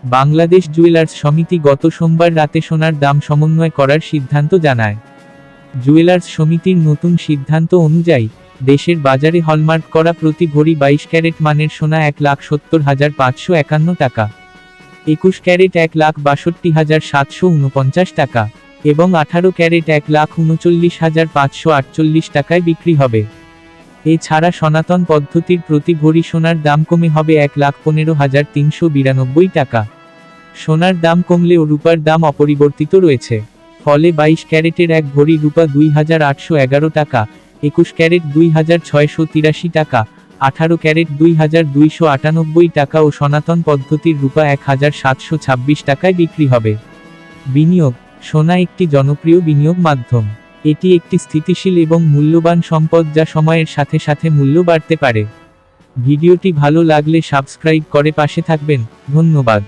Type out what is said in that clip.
Bangladesh jewellers সমিতি গত সোমবার রাতে সোনার দাম সমন্বয় করার সিদ্ধান্ত জানায়। জুয়েলার্স সমিতির নতুন সিদ্ধান্ত অনুযায়ী দেশের বাজারে হলমার্ক করা প্রতি ভরি 22 ক্যারেট মানের সোনা 1,70,551 টাকা, 21 ক্যারেট 1,62,749 টাকা এবং 18 ক্যারেট 1,39,548 টাকায় বিক্রি হবে। এছাড়া সনাতন পদ্ধতির প্রতি ভরি সোনার দাম কমে হবে 1,15,392 টাকা। সোনার দাম কমলেও রূপার দাম অপরিবর্তিত রয়েছে। ফলে 22 ক্যারেটের এক ভরি রূপা 2,811 টাকা, 21 ক্যারেট 2,683 টাকা, 18 ক্যারেট 2,298 টাকা ও সনাতন পদ্ধতির রূপা 1,726 টাকায় বিক্রি হবে। বিনিয়োগ: সোনা একটি জনপ্রিয় বিনিয়োগ মাধ্যম। এটি একটি স্থিতিশীল এবং মূল্যবান সম্পদ যা সময়ের সাথে সাথে মূল্য বাড়তে পারে। ভিডিওটি ভালো লাগলে সাবস্ক্রাইব করে পাশে থাকবেন। ধন্যবাদ।